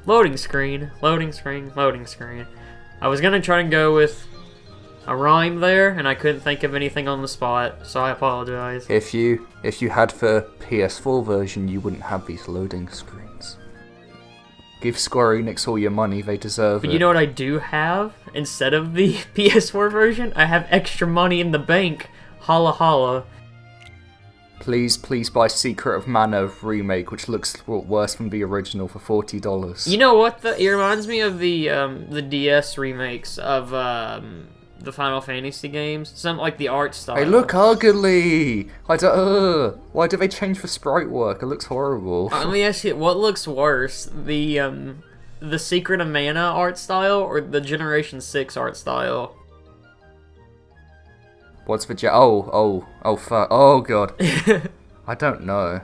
Loading screen, loading screen, loading screen. I was gonna try and go with a rhyme there, and I couldn't think of anything on the spot, so I apologize. If you had the PS4 version, you wouldn't have these loading screens. Give Square Enix all your money, they deserve it. But you know what I do have? Instead of the PS4 version, I have extra money in the bank. Holla holla. Please buy Secret of Mana remake, which looks worse than the original for $40. You know what? It reminds me of the DS remakes of the Final Fantasy games. Some like the art style. They look ugly. Why do they change the sprite work? It looks horrible. Let me ask you, what looks worse, the Secret of Mana art style or the Generation 6 art style? What's the fuck. Oh god. I don't know.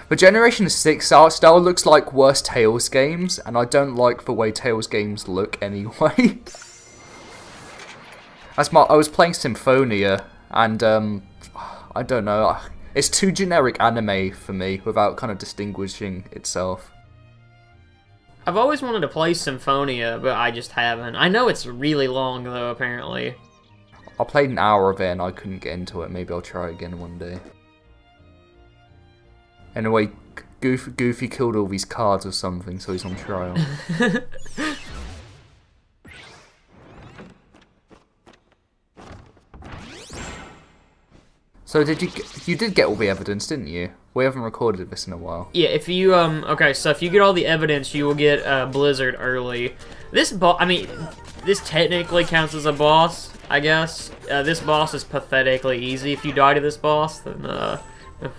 The Generation 6 art style looks like worse Tales games, and I don't like the way Tales games look anyway. I was playing Symphonia, and I don't know. It's too generic anime for me without kind of distinguishing itself. I've always wanted to play Symphonia, but I just haven't. I know it's really long though, apparently. I played an hour of it and I couldn't get into it. Maybe I'll try again one day. Anyway, Goofy killed all these cards or something, so he's on trial. So you did get all the evidence, didn't you? We haven't recorded this in a while. Yeah, if you okay, so if you get all the evidence, you will get Blizzard early. This technically counts as a boss, I guess. This boss is pathetically easy. If you die to this boss, then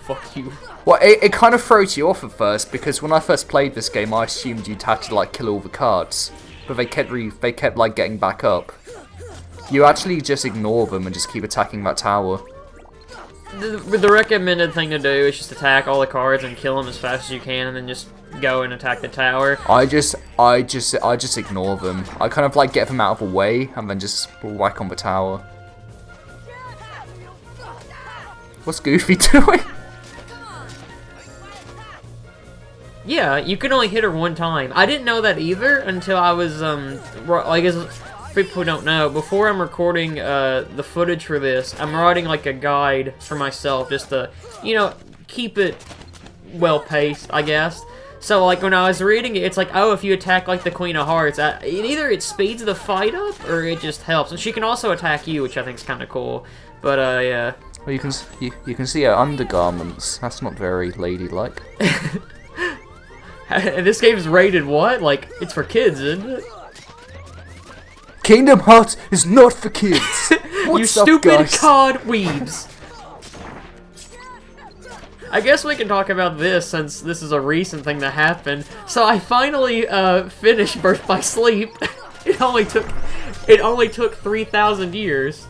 fuck you. Well, it kind of throws you off at first, because when I first played this game, I assumed you'd have to like kill all the cards, but they kept like getting back up. You actually just ignore them and just keep attacking that tower. The recommended thing to do is just attack all the cards and kill them as fast as you can, and then just go and attack the tower. I just ignore them. I kind of like get them out of the way and then just whack on the tower. What's Goofy doing? Yeah, you can only hit her one time. I didn't know that either until I was like, as people who don't know, before I'm recording the footage for this, I'm writing like a guide for myself just to, you know, keep it well paced, I guess. So like when I was reading it, it's like, oh, if you attack like the Queen of Hearts, either it speeds the fight up or it just helps. And she can also attack you, which I think is kind of cool. But yeah. Well, you can see her undergarments. That's not very ladylike. This game's rated what? Like, it's for kids, isn't it? Kingdom Hearts is not for kids. You stupid cod weebs. I guess we can talk about this since this is a recent thing that happened. So I finally finished Birth by Sleep. It only took 3,000 years.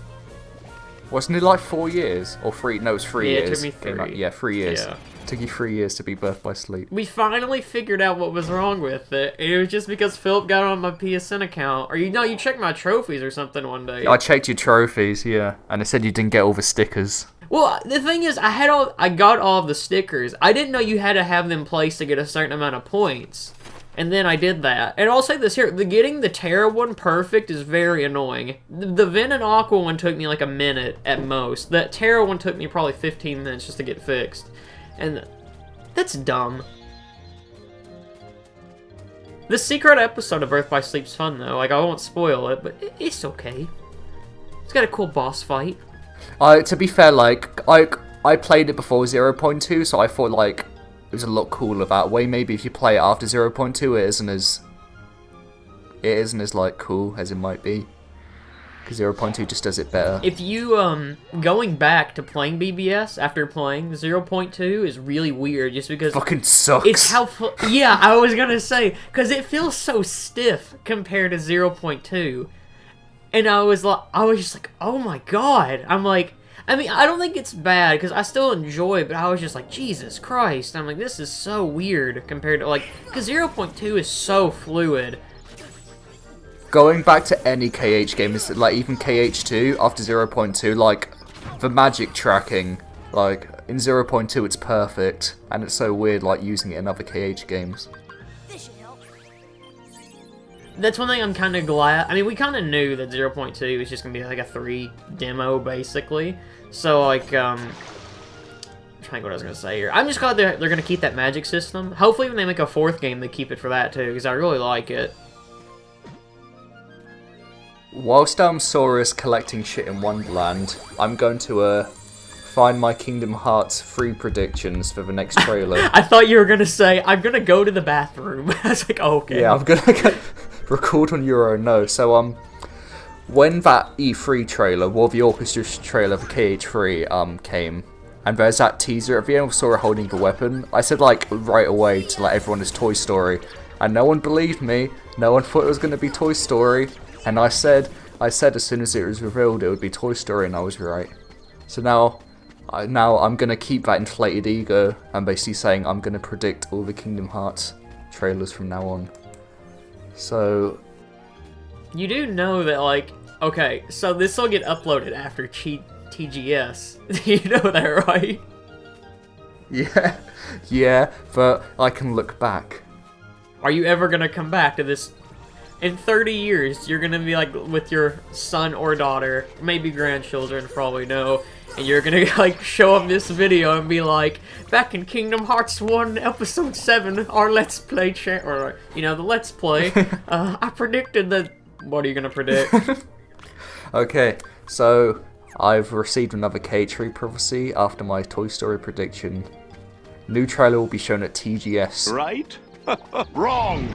Wasn't it like 4 years or 3? No, it was 3 years. Yeah, it took me 3. Yeah, 3 years. Yeah. It took you 3 years to be Birth by Sleep. We finally figured out what was wrong with it. It was just because Philip got on my PSN account. Or you checked my trophies or something one day. I checked your trophies, yeah, and it said you didn't get all the stickers. Well, the thing is, I got all of the stickers. I didn't know you had to have them placed to get a certain amount of points. And then I did that. And I'll say this here, getting the Terra one perfect is very annoying. The Ven and Aqua one took me like a minute at most. That Terra one took me probably 15 minutes just to get fixed. And that's dumb. The secret episode of Birth by Sleep's fun though. Like, I won't spoil it, but it's okay. It's got a cool boss fight. To be fair, like, I played it before 0.2, so I thought, like, it was a lot cooler that way. Maybe if you play it after 0.2, it isn't as like, cool as it might be. Because 0.2 just does it better. If you, going back to playing BBS after playing 0.2 is really weird, just because... Fucking sucks. It's how... Yeah, I was gonna say, because it feels so stiff compared to 0.2. And I was just like, oh my god. I'm like, I mean, I don't think it's bad, because I still enjoy it, but I was just like, Jesus Christ. I'm like, this is so weird compared to, like, because 0.2 is so fluid. Going back to any KH game, is like, even KH2, after 0.2, like, the magic tracking, like, in 0.2 it's perfect, and it's so weird, like, using it in other KH games. that's one thing I'm kind of glad. I mean, we kind of knew that 0.2 was just gonna be like a 3 demo, basically. So, like, trying to think what I was gonna say here. I'm just glad they're gonna keep that magic system. Hopefully, when they make a 4th game, they keep it for that too, because I really like it. Whilst Saurus collecting shit in Wonderland, I'm going to find my Kingdom Hearts 3 predictions for the next trailer. I thought you were gonna say, I'm gonna go to the bathroom. I was like, oh, okay. Yeah, I'm gonna record on your own. No, so when that E3 trailer, War of the Orchestras trailer for KH3 came, and there's that teaser at the end of Sora holding the weapon, I said like right away to like everyone it's Toy Story, and no one believed me. No one thought it was gonna be Toy Story, and I said as soon as it was revealed it would be Toy Story, and I was right. So now I'm gonna keep that inflated ego and basically saying I'm gonna predict all the Kingdom Hearts trailers from now on. So you do know that, like, okay, so this will get uploaded after TGS. You know that, right? Yeah, but I can look back. Are you ever gonna come back to this? In 30 years, you're gonna be like with your son or daughter, maybe grandchildren, for all we know, and you're gonna like show them this video and be like, back in Kingdom Hearts 1, Episode 7, our Let's Play or you know, the Let's Play, I predicted that. What are you gonna predict? Okay, so I've received another KH3 prophecy after my Toy Story prediction. New trailer will be shown at TGS. Right? Wrong!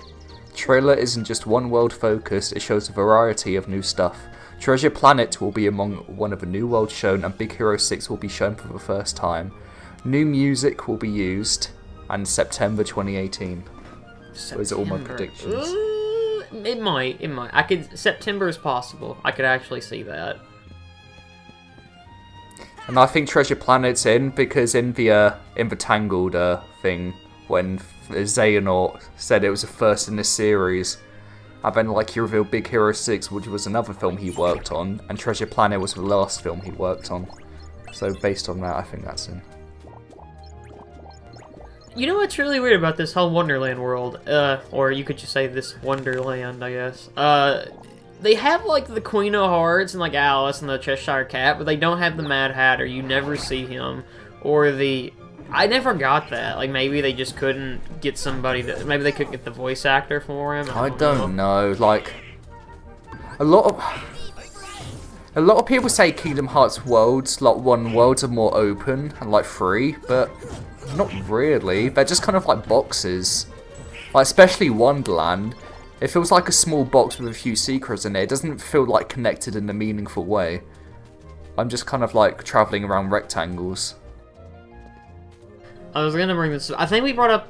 Trailer isn't just one world focused, it shows a variety of new stuff. Treasure Planet will be among one of the new worlds shown, and Big Hero 6 will be shown for the first time. New music will be used, and September 2018. Those are all my predictions. It might. September is possible. I could actually see that. And I think Treasure Planet's in, because in the Tangled thing, when Xehanort said it was the first in this series, and then like he revealed Big Hero 6, which was another film he worked on, and Treasure Planet was the last film he worked on. So based on that, I think that's in. You know what's really weird about this whole Wonderland world, or you could just say this Wonderland, I guess. They have like the Queen of Hearts and like Alice and the Cheshire Cat, but they don't have the Mad Hatter. You never see him, or the. I never got that. Like, maybe they just couldn't get somebody that... Maybe they couldn't get the voice actor for him. I don't know. Like, a lot of people say Kingdom Hearts worlds, like, worlds are more open and, like, free, but not really. They're just kind of like boxes. Like, especially Wonderland. It feels like a small box with a few secrets in it. It doesn't feel, like, connected in a meaningful way. I'm just kind of, like, travelling around rectangles. I was gonna bring this. I think we brought up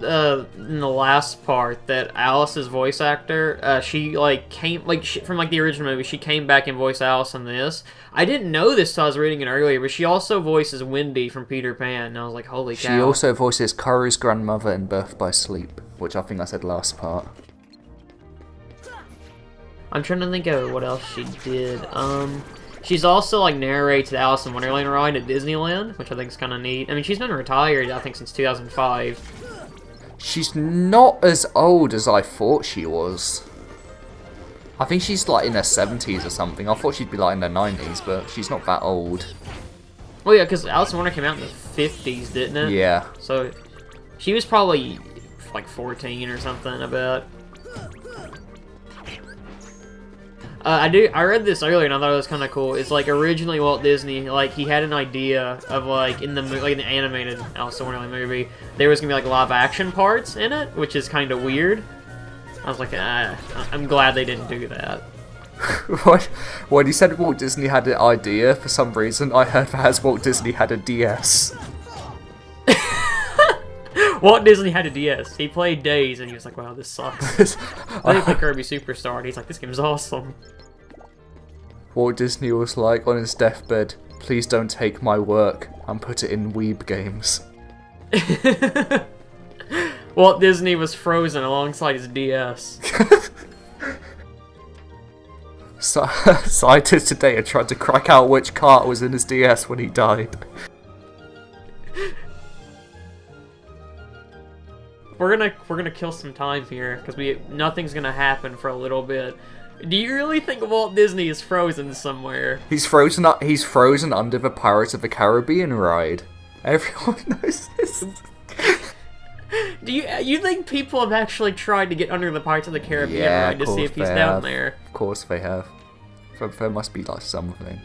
in the last part that Alice's voice actor, she like came from like the original movie. She came back and voiced Alice in this. I didn't know this till I was reading it earlier, but she also voices Wendy from Peter Pan. And I was like, holy cow! She also voices Karu's grandmother in Birth by Sleep, which I think I said last part. I'm trying to think of what else she did. She's also, like, narrates the Alice in Wonderland ride at Disneyland, which I think is kind of neat. I mean, she's been retired, I think, since 2005. She's not as old as I thought she was. I think she's, like, in her 70s or something. I thought she'd be, like, in her 90s, but she's not that old. Well, yeah, because Alice in Wonderland came out in the 50s, didn't it? Yeah. So, she was probably, like, 14 or something, I bet. I read this earlier and I thought it was kind of cool. It's like originally Walt Disney, like he had an idea of like in the animated Alice in Wonderland movie, there was gonna be like live action parts in it, which is kind of weird. I was like, I'm glad they didn't do that. When you said Walt Disney had an idea, for some reason I heard that as Walt Disney had a DS. Walt Disney had a DS. He played Days and he was like, wow, this sucks. I didn't play Kirby Superstar and he's like, this game's awesome. Walt Disney was like, on his deathbed, please don't take my work and put it in Weeb games. Walt Disney was frozen alongside his DS. Scientists today are trying to crack out which cart was in his DS when he died. we're gonna kill some time here because nothing's gonna happen for a little bit. Do you really think Walt Disney is frozen somewhere? He's frozen under the Pirates of the Caribbean ride. Everyone knows this. Do you think people have actually tried to get under the Pirates of the Caribbean ride to see if he's down there? Of course they have. There must be like something.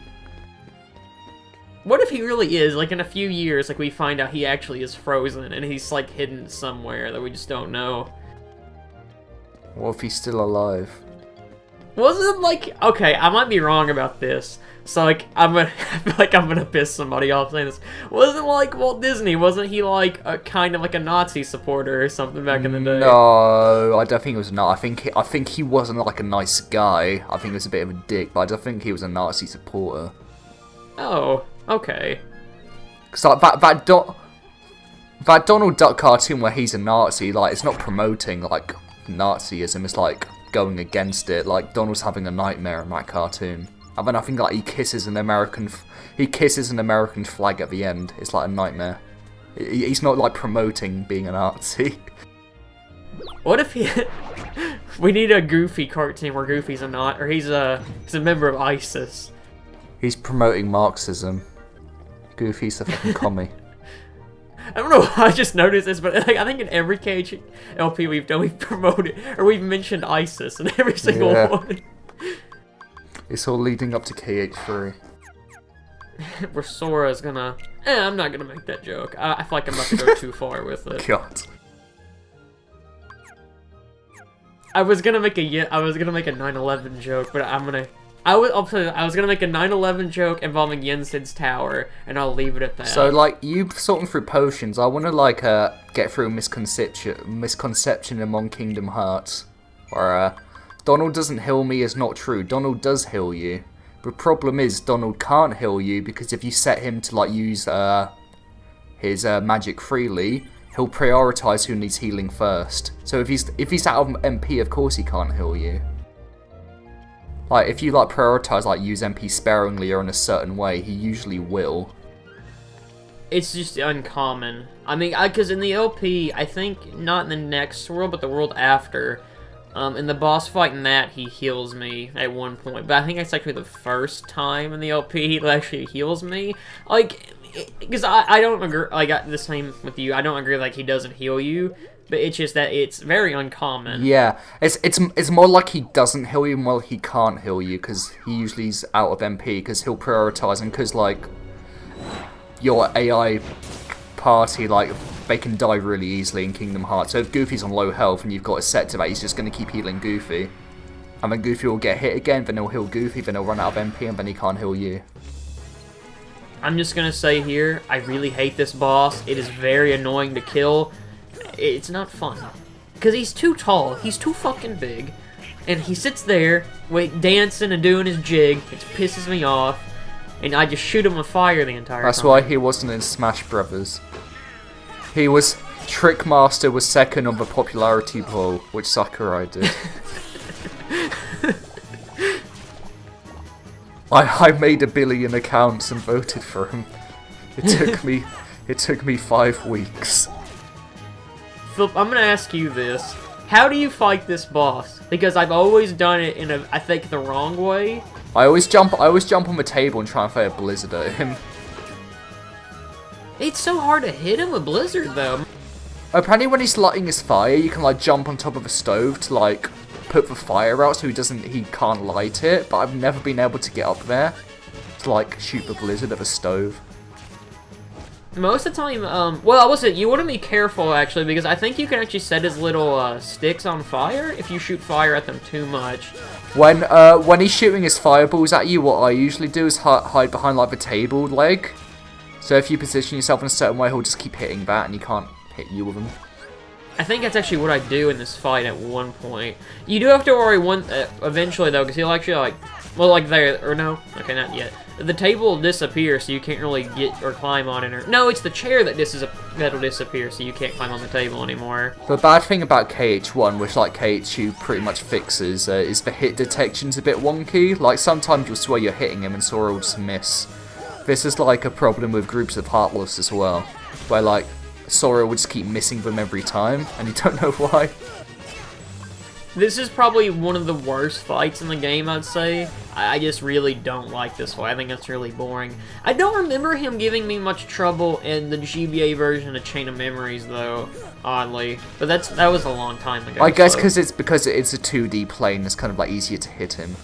What if he really is, like in a few years, like we find out he actually is frozen and he's like hidden somewhere that we just don't know? What if he's still alive? Wasn't like, okay, I might be wrong about this, so like I feel like I'm gonna piss somebody off saying this. Wasn't like Walt Disney? Wasn't he like a kind of like a Nazi supporter or something back in the day? No, I don't think it was not. I think he wasn't like a nice guy. I think he was a bit of a dick, but I don't think he was a Nazi supporter. Oh, okay. Cause like that Donald Duck cartoon where he's a Nazi, like it's not promoting like Nazism. It's like going against it. Like Donald's having a nightmare in that cartoon. And then I think like he kisses an American flag at the end. It's like a nightmare. He's not like promoting being a Nazi. What if we need a Goofy cartoon where Goofy's he's a member of ISIS. He's promoting Marxism. Goofy's a fucking commie. I don't know why I just noticed this, but like, I think in every KH LP we've done, we've promoted, or we've mentioned ISIS in every single one. It's all leading up to KH3. Where Sora's gonna... I'm not gonna make that joke. I feel like I'm about to go too far with it. God. I was gonna make a 9/11 joke, but I was gonna make a 9/11 joke involving Yensid's tower, and I'll leave it at that. So, like, you sorting through potions, I want to, like, get through a misconception among Kingdom Hearts, where, Donald doesn't heal me is not true. Donald does heal you. The problem is, Donald can't heal you, because if you set him to, like, use, his, magic freely, he'll prioritize who needs healing first. So if he's out of MP, of course he can't heal you. Like, if you, like, prioritize, like, use MP sparingly or in a certain way, he usually will. It's just uncommon. I mean, because in the LP, I think, not in the next world, but the world after, in the boss fight in that, he heals me at one point. But I think it's actually the first time in the LP he actually heals me. Like, because I don't agree, like, the same with you, I don't agree, like, he doesn't heal you. But it's just that it's very uncommon. Yeah, it's more like he doesn't heal you more he can't heal you, because he usually is out of MP, because he'll prioritize, and because, like, your AI party, like, they can die really easily in Kingdom Hearts. So if Goofy's on low health and you've got it set to that, he's just going to keep healing Goofy. And then Goofy will get hit again, then he'll heal Goofy, then he'll run out of MP, and then he can't heal you. I'm just going to say here, I really hate this boss. It is very annoying to kill. It's not fun. Because he's too tall. He's too fucking big. And he sits there, dancing and doing his jig. It pisses me off. And I just shoot him with fire the entire time. That's why he wasn't in Smash Brothers. Trickmaster was second on the popularity poll, which Sakurai did. I made 1 billion accounts and voted for him. It took me 5 weeks. Philip, I'm gonna ask you this. How do you fight this boss? Because I've always done it in I think, the wrong way. I always jump on the table and try and fire a blizzard at him. It's so hard to hit him with blizzard, though. Apparently when he's lighting his fire, you can, like, jump on top of a stove to, like, put the fire out so he can't light it, but I've never been able to get up there to, like, shoot the blizzard at the stove. Most of the time, well, I will say, you want to be careful, actually, because I think you can actually set his little, sticks on fire if you shoot fire at them too much. When he's shooting his fireballs at you, what I usually do is hide behind, like, the table leg. So if you position yourself in a certain way, he'll just keep hitting that, and he can't hit you with them. I think that's actually what I do in this fight at one point. You do have to worry eventually, though, because he'll actually, like, well, like, there, or no, okay, not yet. The table will disappear, so you can't really get or climb on it. No, it's the chair that'll disappear, so you can't climb on the table anymore. The bad thing about KH1, which, like, KH2 pretty much fixes, is the hit detection's a bit wonky. Like, sometimes you'll swear you're hitting him and Sora will just miss. This is, like, a problem with groups of Heartless as well, where, like, Sora would just keep missing them every time, and you don't know why. This is probably one of the worst fights in the game, I'd say. I just really don't like this fight. I think it's really boring. I don't remember him giving me much trouble in the GBA version of Chain of Memories, though, oddly. But that was a long time ago. I guess so. because it's a 2D plane, it's kind of like easier to hit him.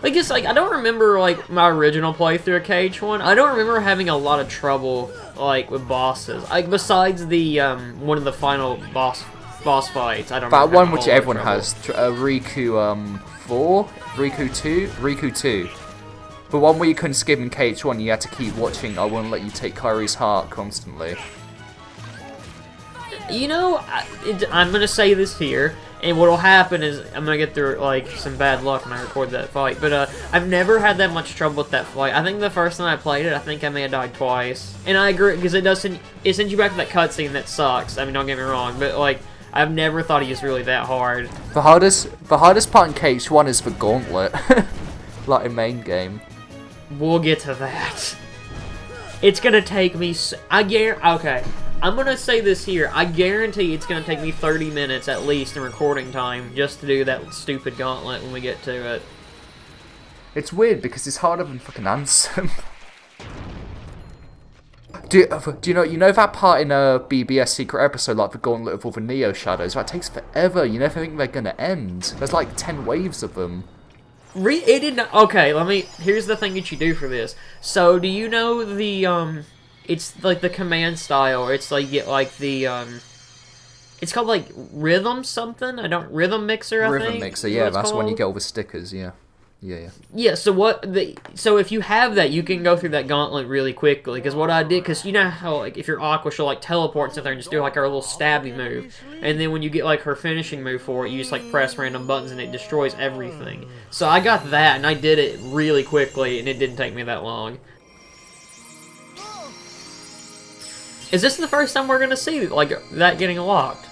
I guess, like, I don't remember, like, my original playthrough of KH1. I don't remember having a lot of trouble, like, with bosses. Like, besides the, one of the final boss fights, I don't remember. That one which everyone has, Riku, 4? Riku 2. The one where you couldn't skip in KH1, you had to keep watching I Won't Let You Take Kyrie's Heart constantly. You know, I'm gonna say this here, and what'll happen is I'm gonna get through like some bad luck when I record that fight. But I've never had that much trouble with that fight. I think the first time I played it, I think I may have died twice. And I agree because it sends you back to that cutscene that sucks. I mean, don't get me wrong, but like I've never thought he was really that hard. The hardest part in KH1 is the gauntlet, like a main game. We'll get to that. It's gonna take me. Okay. I'm gonna say this here. I guarantee it's gonna take me 30 minutes at least in recording time just to do that stupid gauntlet when we get to it. It's weird because it's harder than fucking Ansem. Do you know that part in a BBS secret episode, like the gauntlet of all the Neo shadows? That takes forever. You never think they're gonna end. There's like 10 waves of them. It did not. Okay, here's the thing that you do for this. So, do you know the it's like the command style. It's like you get like the it's called like rhythm something. Rhythm mixer. Rhythm mixer. Yeah, that's when you get all the stickers. Yeah. Yeah. So if you have that, you can go through that gauntlet really quickly. Because what I did, because you know how like if you're Aqua, she'll like teleport and sit there and just do like her little stabby move, and then when you get like her finishing move for it, you just like press random buttons and it destroys everything. So I got that and I did it really quickly, and it didn't take me that long. Is this the first time we're gonna see like that getting locked,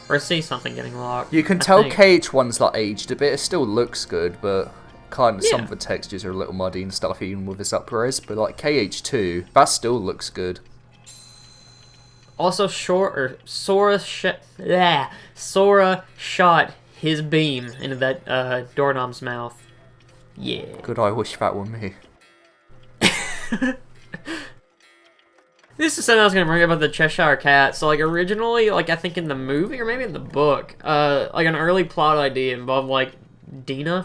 or see something getting locked? You can tell KH1's like aged a bit. It still looks good, but kind of some Yeah. of the textures are a little muddy and stuff, even with this upper res. But like KH2, that still looks good. Also, Sora shot his beam into that doorknob's mouth. Yeah. Good, I wish that were me. This is something I was going to bring up about the Cheshire Cat. So, like, originally, like, I think in the movie, or maybe in the book, like, an early plot idea involved, like, Dinah,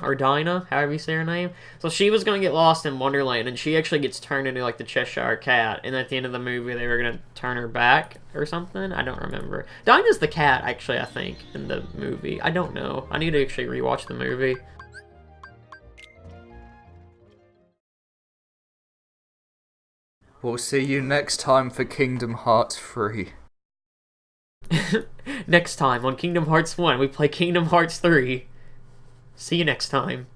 however you say her name. So she was going to get lost in Wonderland, and she actually gets turned into, like, the Cheshire Cat. And at the end of the movie, they were going to turn her back or something. I don't remember. Dinah's the cat, actually, I think, in the movie. I don't know. I need to actually rewatch the movie. We'll see you next time for Kingdom Hearts 3. Next time on Kingdom Hearts 1, we play Kingdom Hearts 3. See you next time.